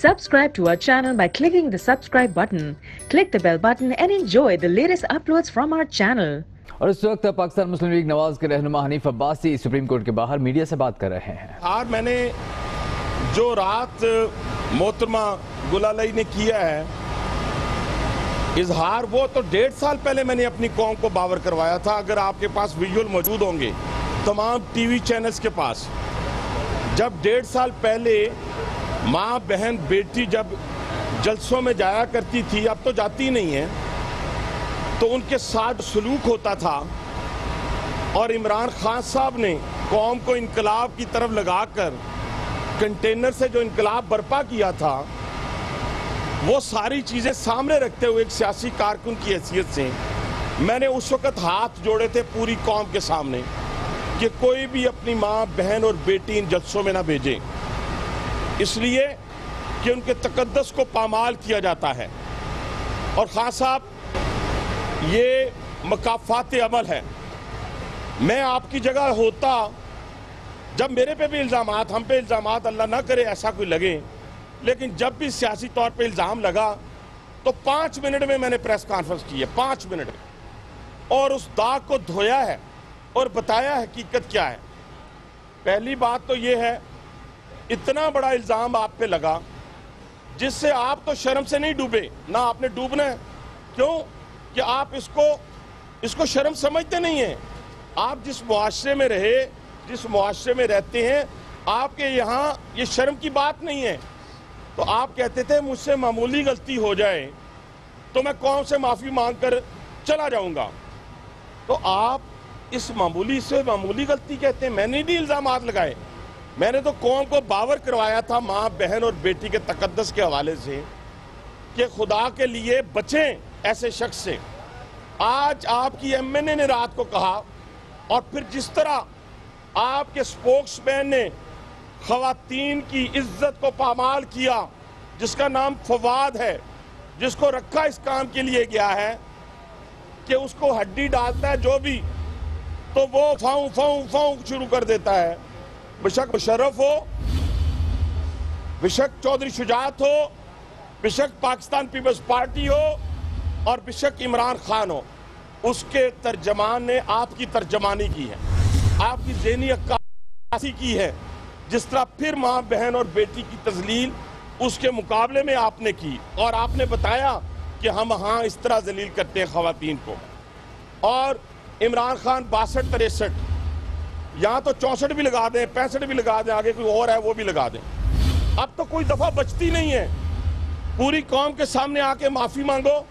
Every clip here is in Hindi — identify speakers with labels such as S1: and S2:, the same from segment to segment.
S1: Subscribe to our channel by clicking the subscribe button. Click the bell button and enjoy the latest uploads from our channel.
S2: और इस वक्त पाकिस्तान मुस्लिम लीग नवाज के रहनुमा हनीफ अब्बासी सुप्रीम कोर्ट के बाहर मीडिया से बात कर रहे हैं।
S3: और मैंने जो रात मोहतरमा गुलालई ने किया है इजहार, वो तो 1.5 साल पहले मैंने अपनी कौम को बावर करवाया था। अगर आपके पास विजुअल मौजूद होंगे तमाम टीवी चैनल्स के पास, जब 1.5 साल पहले माँ बहन बेटी जब जलसों में जाया करती थी, अब तो जाती नहीं है, तो उनके साथ सलूक होता था। और इमरान खान साहब ने कौम को इनकलाब की तरफ लगाकर कंटेनर से जो इनकलाब बर्पा किया था, वो सारी चीज़ें सामने रखते हुए एक सियासी कारकुन की हैसियत से मैंने उस वक़्त हाथ जोड़े थे पूरी कौम के सामने कि कोई भी अपनी माँ बहन और बेटी इन जलसों में ना भेजे, इसलिए कि उनके तकद्दस को पामाल किया जाता है। और खान साहब, ये मकाफात अमल है। मैं आपकी जगह होता, जब मेरे पे भी इल्ज़ामात, हम पे इल्ज़ामात, अल्लाह ना करे ऐसा कोई लगे, लेकिन जब भी सियासी तौर पे इल्ज़ाम लगा तो 5 मिनट में मैंने प्रेस कॉन्फ्रेंस की है, 5 मिनट में, और उस दाग को धोया है और बताया हकीकत क्या है। पहली बात तो ये है, इतना बड़ा इल्ज़ाम आप पे लगा जिससे आप तो शर्म से नहीं डूबे, ना आपने डूबना है। क्यों कि आप इसको शर्म समझते नहीं हैं। आप जिस मुआशरे में रहे, जिस मुआशरे में रहते हैं, आपके यहाँ ये शर्म की बात नहीं है। तो आप कहते थे मुझसे मामूली गलती हो जाए तो मैं कौम से माफ़ी मांग कर चला जाऊंगा। तो आप इस मामूली से मामूली गलती कहते हैं। मैंने नहीं इल्ज़ामात लगाए, मैंने तो कौम को बावर करवाया था माँ बहन और बेटी के तकद्दस के हवाले से कि खुदा के लिए बचें ऐसे शख्स से। आज आपकी एमएनए ने रात को कहा, और फिर जिस तरह आपके स्पोक्समैन ने ख़वातीन की इज्जत को पामाल किया, जिसका नाम फवाद है, जिसको रखा इस काम के लिए गया है कि उसको हड्डी डालता है जो भी, तो वो फाऊ फाऊ फाऊ शुरू कर देता है। बेशक मुशर्रफ हो, बेशक चौधरी शुजात हो, बेशक पाकिस्तान पीपल्स पार्टी हो, और बेशक इमरान खान हो, उसके तर्जमान ने आपकी तर्जमानी की है, आपकी ज़हनी अक्कासी की है। जिस तरह फिर माँ बहन और बेटी की तजलील उसके मुकाबले में आपने की, और आपने बताया कि हम हाँ इस तरह जलील करते हैं ख़वातीन को। और इमरान खान 62-63, यहाँ तो 64 भी लगा दें, 65 भी लगा दें, आगे कोई और है वो भी लगा दें, अब तो कोई दफ़ा बचती नहीं है। पूरी कौम के सामने आके माफ़ी मांगो।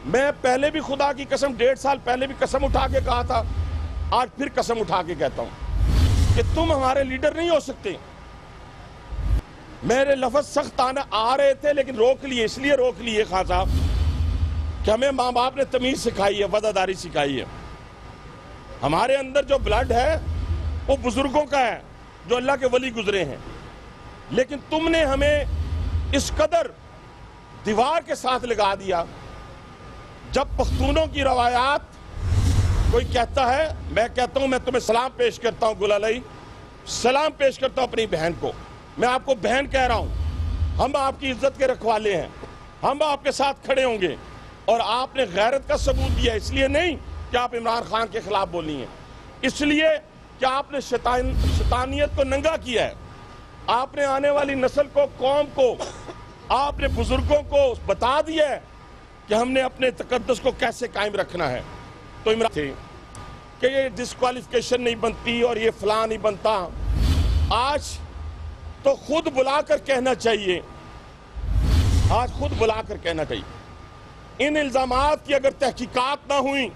S3: मैं पहले भी खुदा की कसम 1.5 साल पहले भी कसम उठा के कहा था, आज फिर कसम उठा के कहता हूँ कि तुम हमारे लीडर नहीं हो सकते। मेरे लफ्ज़ सख्त आना आ रहे थे लेकिन रोक लिए, इसलिए रोक लिए खान साहब कि हमें माँ बाप ने तमीज़ सिखाई है, वफ़ादारी सिखाई है। हमारे अंदर जो ब्लड है वो बुजुर्गों का है जो अल्लाह के वली गुजरे हैं, लेकिन तुमने हमें इस कदर दीवार के साथ लगा दिया। जब पख्तूनों की रवायात कोई कहता है, मैं कहता हूं मैं तुम्हें सलाम पेश करता हूं गुलालई, सलाम पेश करता हूं अपनी बहन को, मैं आपको बहन कह रहा हूं, हम आपकी इज्जत के रखवाले हैं, हम आपके साथ खड़े होंगे। और आपने गैरत का सबूत दिया, इसलिए नहीं कि आप इमरान खान के खिलाफ बोली हैं, इसलिए कि आपने शैतानियत को नंगा किया है। आपने आने वाली नस्ल को, कौम को, आपने बुजुर्गों को बता दिया है कि हमने अपने तकद्दस को कैसे कायम रखना है। तो इमरान थे कि ये डिस्क्वालिफिकेशन नहीं बनती और ये फलां नहीं बनता, आज तो खुद बुलाकर कहना चाहिए, आज खुद बुलाकर कहना चाहिए। इन इल्जामात की अगर तहकीकात ना हुई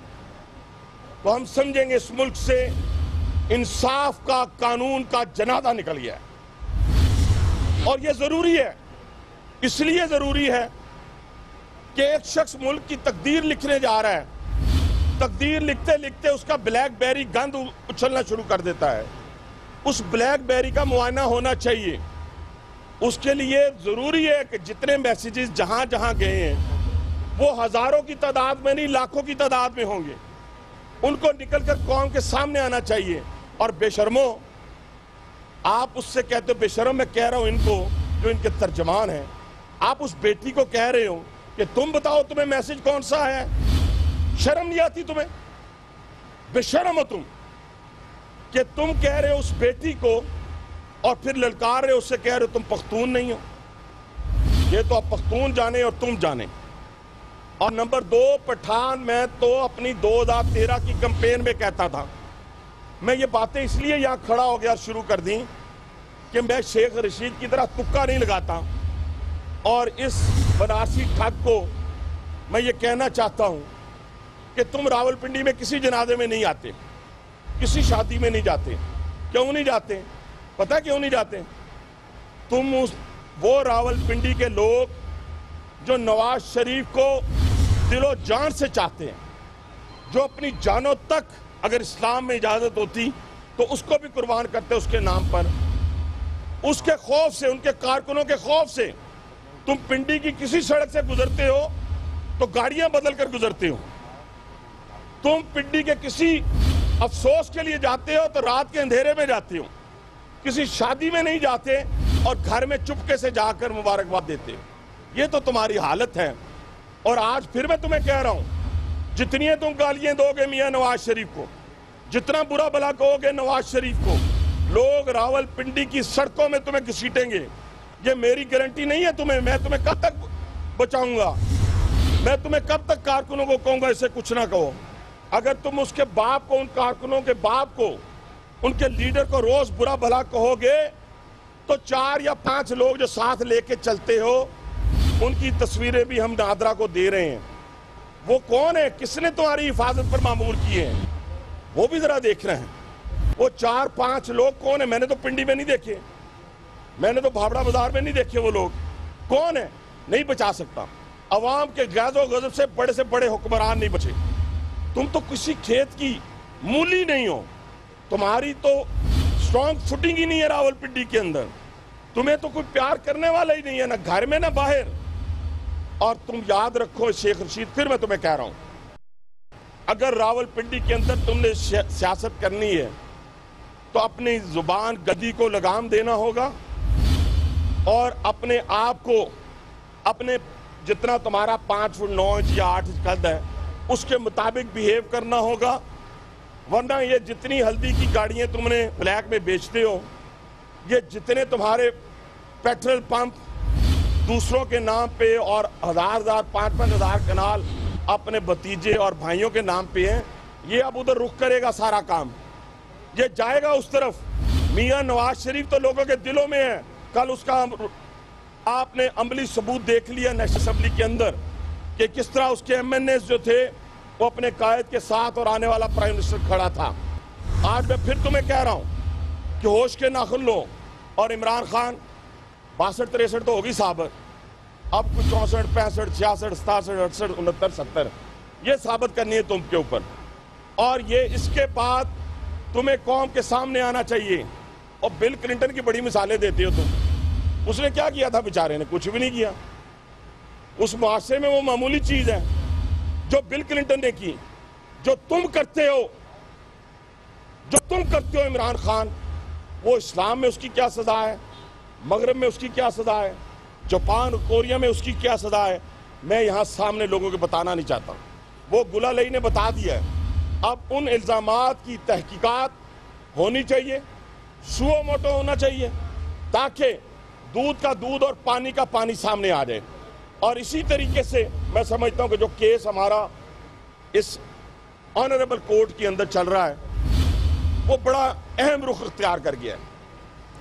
S3: तो हम समझेंगे इस मुल्क से इंसाफ का, कानून का जनाजा निकल गया है। और ये जरूरी है, इसलिए जरूरी है कि एक शख्स मुल्क की तकदीर लिखने जा रहा है, तकदीर लिखते लिखते उसका ब्लैकबेरी गंद उछलना शुरू कर देता है। उस ब्लैकबेरी का मुआयना होना चाहिए। उसके लिए ज़रूरी है कि जितने मैसेजेस जहाँ जहाँ गए हैं वो हज़ारों की तादाद में नहीं, लाखों की तादाद में होंगे, उनको निकल कर कौम के सामने आना चाहिए। और बेशर्मो, आप उससे कहते हो बेशर्म, मैं कह रहा हूँ इनको जो इनके तर्जमान हैं, आप उस बेटी को कह रहे हो कि तुम बताओ तुम्हें मैसेज कौन सा है? शर्म नहीं आती तुम्हें? बेशर्म हो तुम कि तुम कह रहे हो उस बेटी को और फिर ललकार रहे हो, उससे कह रहे हो तुम पख्तून नहीं हो। ये तो अब पख्तून जाने और तुम जाने। और नंबर 2, पठान मैं तो अपनी 2013 की कैंपेन में कहता था, मैं ये बातें इसलिए यहां खड़ा हो गया शुरू कर दी कि मैं शेख रशीद की तरह तुक्का नहीं लगाता और इस बनारसी ठग को मैं ये कहना चाहता हूं कि तुम रावलपिंडी में किसी जनाजे में नहीं आते, किसी शादी में नहीं जाते। क्यों नहीं जाते? पता क्यों नहीं जाते? तुम वो रावलपिंडी के लोग जो नवाज शरीफ को दिलो जान से चाहते हैं, जो अपनी जानों तक अगर इस्लाम में इजाजत होती तो उसको भी कुर्बान करते उसके नाम पर, उसके खौफ से, उनके कारकुनों के खौफ से तुम पिंडी की किसी सड़क से गुजरते हो तो गाड़ियां बदल कर गुजरते हो। तुम पिंडी के किसी अफसोस के लिए जाते हो तो रात के अंधेरे में जाते हो, किसी शादी में नहीं जाते और घर में चुपके से जाकर मुबारकबाद देते हो। ये तो तुम्हारी हालत है। और आज फिर मैं तुम्हें कह रहा हूं, जितनी तुम गालियां दोगे मियां नवाज शरीफ को, जितना बुरा भला कहोगे नवाज शरीफ को, लोग रावलपिंडी की सड़कों में तुम्हें घसीटेंगे। ये मेरी गारंटी नहीं है तुम्हें। मैं तुम्हें कब तक बचाऊंगा? मैं तुम्हें कब तक कारकुनों को कहूंगा इसे कुछ ना कहो? अगर तुम उसके बाप को, उन कारकुनों के बाप को, उनके लीडर को रोज बुरा भला कहोगे तो 4 या 5 लोग जो साथ लेके चलते हो उनकी तस्वीरें भी हम नादरा को दे रहे हैं। वो कौन है? किसने तुम्हारी हिफाजत पर मामूर किए हैं? वो भी जरा देख रहे हैं। वो 4-5 लोग कौन है? मैंने तो पिंडी में नहीं देखे, मैंने तो भावड़ा बाजार में नहीं देखे। वो लोग कौन है? नहीं बचा सकता। अवाम के गैज़ो गज़ब से बड़े हुक्मरान नहीं बचे। तुम तो किसी खेत की मूली नहीं हो, तुम्हारी तो स्ट्रॉन्ग फुटिंग ही नहीं है रावलपिंडी के अंदर। तुम्हें तो कोई प्यार करने वाला ही नहीं है, ना घर में ना बाहर। और तुम याद रखो शेख रशीद, फिर मैं तुम्हें कह रहा हूं, अगर रावलपिंडी के अंदर तुमने सियासत करनी है तो अपनी जुबान गद्दी को लगाम देना होगा और अपने आप को, अपने जितना तुम्हारा 5 फुट 9 इंच या 8 इंच कद है उसके मुताबिक बिहेव करना होगा। वरना ये जितनी हल्दी की गाड़ियां तुमने ब्लैक में बेचते हो, ये जितने तुम्हारे पेट्रोल पंप दूसरों के नाम पे और 1000-1000 5-5 कनाल अपने भतीजे और भाइयों के नाम पे हैं, ये अब उधर रुख करेगा सारा काम, ये जाएगा उस तरफ। मियां नवाज शरीफ तो लोगों के दिलों में है। कल उसका आपने अमली सबूत देख लिया नेशनल असेंबली के अंदर कि किस तरह उसके एमएनएस जो थे वो अपने कायद के साथ और आने वाला प्राइम मिनिस्टर खड़ा था। आज मैं फिर तुम्हें कह रहा हूं कि होश के नाखुन लो। और इमरान खान 62-63 तो होगी साबित, अब कुछ 64, 65, 66, 67, 68, 69, 70 ये साबित करनी है तुम के ऊपर। और ये इसके बाद तुम्हें कौम के सामने आना चाहिए। और बिल क्लिंटन की बड़ी मिसालें देते हो तुम। उसने क्या किया था बेचारे ने? कुछ भी नहीं किया। उस मुआशरे में वो मामूली चीज है जो बिल क्लिंटन ने की। जो तुम करते हो इमरान खान, वो इस्लाम में उसकी क्या सजा है, मगरब में उसकी क्या सजा है, जापान कोरिया में उसकी क्या सजा है, मैं यहां सामने लोगों को बताना नहीं चाहता। वो गुलालई ने बता दिया है। अब उन इल्जामात की तहकीकात होनी चाहिए, सुओ मोटो होना चाहिए, ताकि दूध का दूध और पानी का पानी सामने आ जाए। और इसी तरीके से मैं समझता हूं कि जो केस हमारा इस ऑनरेबल कोर्ट के अंदर चल रहा है वो बड़ा अहम रुख इख्तियार कर गया है।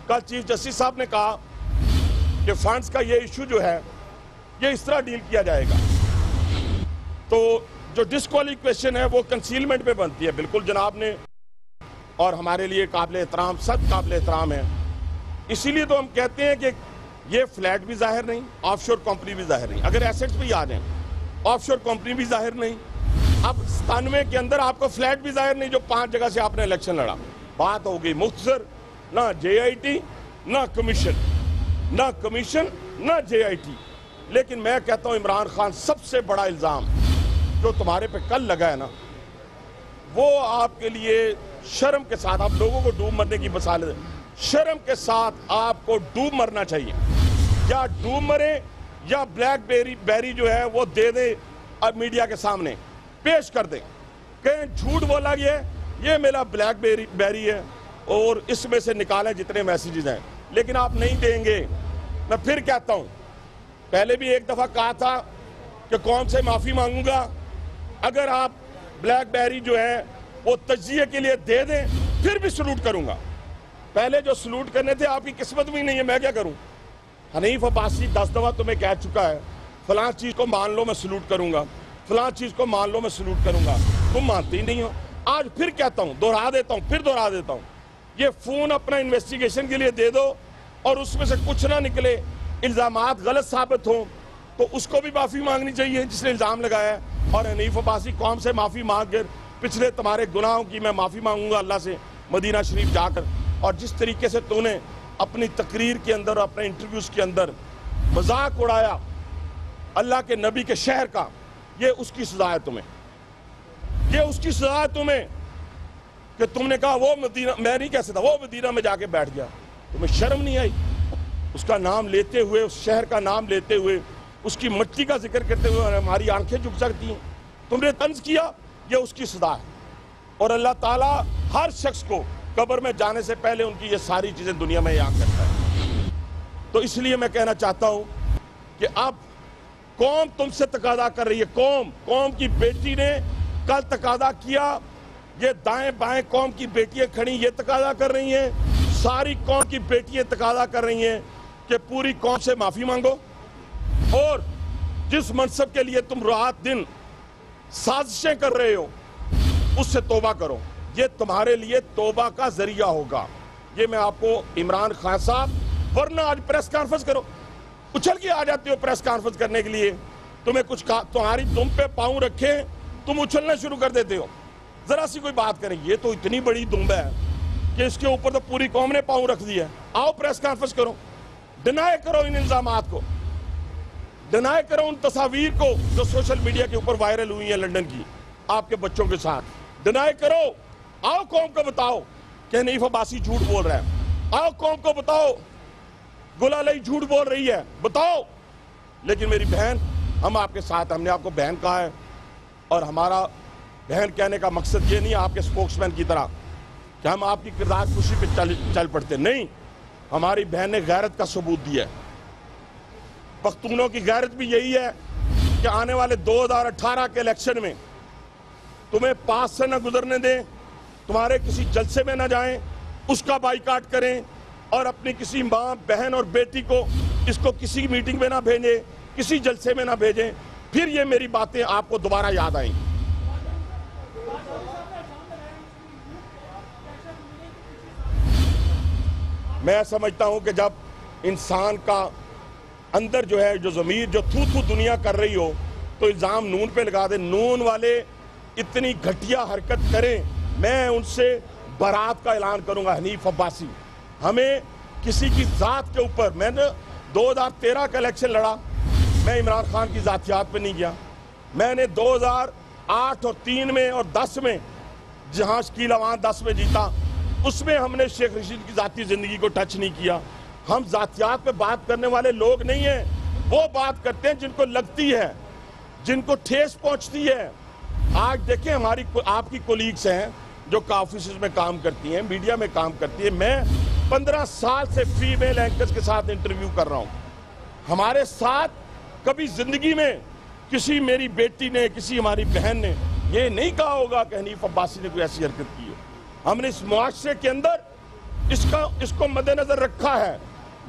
S3: कल चीफ जस्टिस साहब ने कहा कि फंड्स का ये इशू जो है ये इस तरह डील किया जाएगा। तो जो डिस्क्वालिफिकेशन है वो कंसीलमेंट पे बनती है। बिल्कुल जनाब ने, और हमारे लिए काबिल एहतराम, सब काबिल एहतराम है। इसीलिए तो हम कहते हैं कि ये फ्लैट भी जाहिर नहीं, ऑफशोर कंपनी भी जाहिर नहीं। अगर एसेट्स भी आ जाए, ऑफशोर कंपनी भी जाहिर नहीं। अब 97 के अंदर आपको फ्लैट भी जाहिर नहीं जो 5 जगह से आपने इलेक्शन लड़ा। बात हो गई मुख्तसर, ना JIT ना कमीशन ना JIT। लेकिन मैं कहता हूं इमरान खान, सबसे बड़ा इल्जाम जो तुम्हारे पे कल लगा है ना, वो आपके लिए शर्म के साथ, आप लोगों को डूब मरने की मिसाल है, शर्म के साथ आपको डूब मरना चाहिए। या डूब मरे या ब्लैकबेरी जो है वो दे दें, अब मीडिया के सामने पेश कर दें, कहें झूठ बोला ये मेरा ब्लैकबेरी है और इसमें से निकालें जितने मैसेजेस हैं, लेकिन आप नहीं देंगे। मैं फिर कहता हूं, पहले भी एक दफा कहा था कि कौम से माफी मांगूंगा, अगर आप ब्लैकबेरी जो है वो तजिए के लिए दे दें फिर भी सलूट करूंगा। पहले जो सलूट करने थे आपकी किस्मत भी नहीं है, मैं क्या करूं। हनीफ अब्बासी 10 दफा तुम्हें कह चुका है फलां चीज को मान लो मैं सलूट करूंगा, फलां चीज को मान लो मैं सलूट करूंगा, तुम मानते ही नहीं हो। आज फिर कहता हूं, दोहरा देता हूं, फिर दोहरा देता हूं, ये फोन अपना इन्वेस्टिगेशन के लिए दे दो और उसमें से कुछ ना निकले, इल्जामात गलत साबित हो तो उसको भी माफी मांगनी चाहिए जिसने इल्जाम लगाया है। और हनीफ अब्बासी कौम से माफी मांग कर पिछले तुम्हारे गुनाहों की मैं माफी मांगूंगा अल्लाह से मदीना शरीफ जाकर। और जिस तरीके से तूने अपनी तकरीर के अंदर, अपने इंटरव्यूज के अंदर मजाक उड़ाया अल्लाह के नबी के शहर का, ये उसकी सजा है तुम्हें, ये उसकी सजा है तुम्हें कि तुमने कहा वो मदीना, मैं नहीं कह सकता, वो मदीना में जाके बैठ गया। तुम्हें शर्म नहीं आई उसका नाम लेते हुए, उस शहर का नाम लेते हुए, उसकी मिट्टी का जिक्र करते हुए हमारी आंखें झुक सकती हैं। तुमने तंज किया, ये उसकी सजा है। और अल्लाह ताला हर शख्स को कब्र में जाने से पहले उनकी ये सारी चीजें दुनिया में याद करता है। तो इसलिए मैं कहना चाहता हूं कि अब कौम तुमसे तकादा कर रही है, कौम की बेटी ने कल तकादा किया, ये दाएं बाएं कौम की बेटियां खड़ी ये तकादा कर रही हैं, सारी कौम की बेटियां तकादा कर रही हैं कि पूरी कौम से माफी मांगो और जिस मनसब के लिए तुम रात दिन साजिशें कर रहे हो उससे तौबा करो। ये तुम्हारे लिए तौबा का जरिया होगा। ये मैं आपको इमरान खान साहब, वरना आज प्रेस कॉन्फ्रेंस करो, उछल के आ जाते हो प्रेस कॉन्फ्रेंस करने के लिए, तुम्हें कुछ तुम्हारी दुम पे पांव रखे तुम उछलना शुरू कर देते हो। जरा सी कोई बात करें, ये तो इतनी बड़ी दुम्ब है कि इसके ऊपर तो पूरी कौम ने पांव रख दिया। आओ प्रेस कॉन्फ्रेंस करो, डिनाई करो इन इल्जामात को, डिनाई करो उन तस्वीर को जो सोशल मीडिया के ऊपर वायरल हुई है लंदन की आपके बच्चों के साथ, डिनाई करो। आओ कौम को बताओ कि हनीफ अब्बासी झूठ बोल रहा है, आओ कौम को बताओ गुलालई झूठ बोल रही है, बताओ। लेकिन मेरी बहन, हम आपके साथ, हमने आपको बहन कहा है और हमारा बहन कहने का मकसद ये नहीं आपके स्पोक्समैन की तरह कि हम आपकी किरदार खुशी पे चल पड़ते, नहीं। हमारी बहन ने गैरत का सबूत दिया है। पख्तूनों की गैरत भी यही है कि आने वाले 2018 के इलेक्शन में तुम्हें पास से न गुजरने दें, तुम्हारे किसी जलसे में न जाएं, उसका बाइकाट करें और अपनी किसी माँ, बहन और बेटी को इसको किसी मीटिंग में ना भेजें, किसी जलसे में ना भेजें। फिर ये मेरी बातें आपको दोबारा याद आएंगी। मैं समझता हूं कि जब इंसान का अंदर जो है, जो ज़मीर जो थू दुनिया कर रही हो, तो इल्ज़ाम नून पे लगा दे। नून वाले इतनी घटिया हरकत करें, मैं उनसे बरात का ऐलान करूंगा। हनीफ अब्बासी, हमें किसी की जात के ऊपर, मैंने 2013 का इलेक्शन लड़ा, मैं इमरान खान की जातियात पे नहीं गया। मैंने 2008 और 3 में और 10 में जहां शकील अवान 10 में जीता, उसमें हमने शेख रशीद की जाती जिंदगी को टच नहीं किया। हम जातियात पे बात करने वाले लोग नहीं हैं, वो बात करते हैं जिनको लगती है, जिनको ठेस पहुंचती है। आज देखें, हमारी आपकी कोलीग्स हैं जो ऑफिस में काम करती हैं, मीडिया में काम करती है। मैं 15 साल से फीमेल एंकर्स के साथ इंटरव्यू कर रहा हूं। हमारे साथ कभी जिंदगी में किसी मेरी बेटी ने, किसी हमारी बहन ने ये नहीं कहा होगा कि हनीफ अब्बासी ने कोई ऐसी हरकत की है। हमने इस मुआशरे के अंदर इसको मद्देनजर रखा है,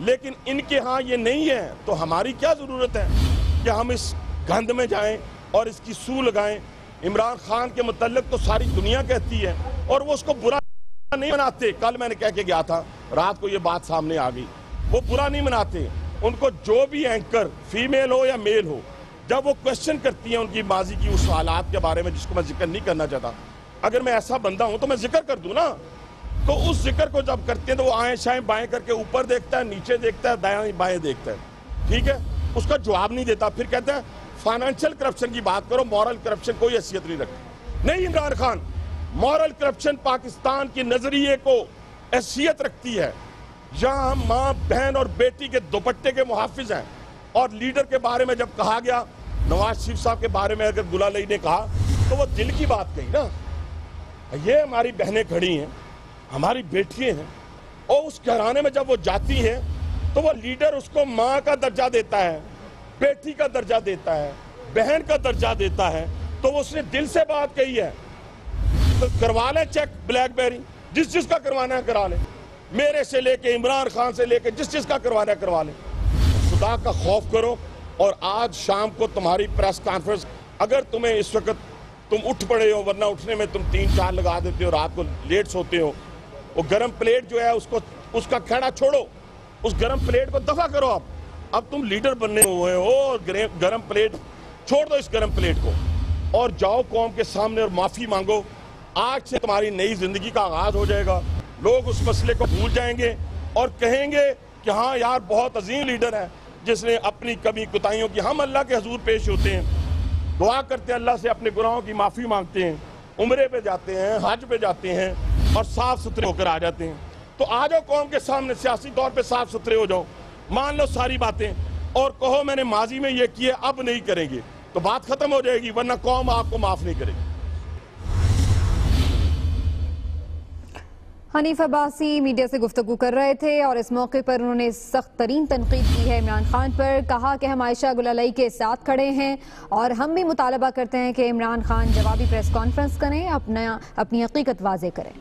S3: लेकिन इनके यहाँ ये नहीं है, तो हमारी क्या जरूरत है कि हम इस गंद में जाएं और इसकी सू लगाएं। इमरान खान के मुतल्लिक तो सारी दुनिया कहती है और वो उसको बुरा नहीं मनाते। कल मैंने कह के गया था, रात को ये बात सामने आ गई, वो बुरा नहीं मनाते। उनको जो भी एंकर, फीमेल हो या मेल हो, जब वो क्वेश्चन करती हैं उनकी माजी की उस हालात के बारे में जिसको मैं जिक्र नहीं करना चाहता, अगर मैं ऐसा बंदा हूं तो मैं जिक्र कर दूं ना, तो उस जिक्र को जब करते हैं तो वो आएं शाएं बाएं करके ऊपर देखता है, नीचे देखता है, दाएं बाएं देखता है, ठीक है, उसका जवाब नहीं देता। फिर कहता है फाइनेंशियल करप्शन की बात करो, मॉरल करप्शन कोई हैसियत नहीं रखती। नहीं इमरान खान, मॉरल करप्शन पाकिस्तान के नजरिए को हैसियत रखती है। जहां हम माँ, बहन और बेटी के दुपट्टे के मुहाफिज हैं, और लीडर के बारे में जब कहा गया, नवाज शरीफ साहब के बारे में अगर गुलालई ने कहा तो वो दिल की बात कही ना। ये हमारी बहनें खड़ी हैं, हमारी बेटियां हैं, और उस घराने में जब वो जाती हैं तो वो लीडर उसको माँ का दर्जा देता है, बेटी का दर्जा देता है, बहन का दर्जा देता है, तो वो उसने दिल से बात कही है। तो करवा लें चेक ब्लैकबेरी, जिस चीज का करवाना है करा लें, मेरे से लेके इमरान खान से लेके जिस चीज का करवाना है करवा लें। खुदा का खौफ करो। और आज शाम को तुम्हारी प्रेस कॉन्फ्रेंस, अगर तुम्हें इस वक्त तुम उठ पड़े हो, वरना उठने में तुम 3-4 लगा देते हो, रात को लेट सोते हो, वो गरम प्लेट जो है उसका खेड़ा छोड़ो, उस गरम प्लेट को दफा करो। अब तुम लीडर बनने हुए हो, गरम प्लेट छोड़ दो, इस गरम प्लेट को, और जाओ कौम के सामने और माफी मांगो। आज से तुम्हारी नई जिंदगी का आगाज हो जाएगा। लोग उस मसले को भूल जाएंगे और कहेंगे कि हाँ यार, बहुत अजीम लीडर है जिसने अपनी कमी कुताहियों की, हम अल्लाह के हजूर पेश होते हैं, दुआ करते हैं अल्लाह से, अपने गुनाहों की माफी मांगते हैं, उम्रे पे जाते हैं, हज पे जाते हैं और साफ सुथरे होकर आ जाते हैं। तो आ जाओ कौम के सामने, सियासी तौर पे साफ सुथरे हो जाओ, मान लो सारी बातें और कहो मैंने माजी में ये किए, अब नहीं करेंगे, तो बात खत्म हो जाएगी, वरना कौम आपको माफ नहीं करेगी।
S4: हनीफ अब्बासी मीडिया से गुफ्तगू कर रहे थे और इस मौके पर उन्होंने सख्त तरीन तनकीद की है इमरान खान पर। कहा कि हम आयशा गुलालई के साथ खड़े हैं और हम भी मुतालबा करते हैं कि इमरान खान जवाबी प्रेस कॉन्फ्रेंस करें, अपनी हकीकत वाज़ेह करें।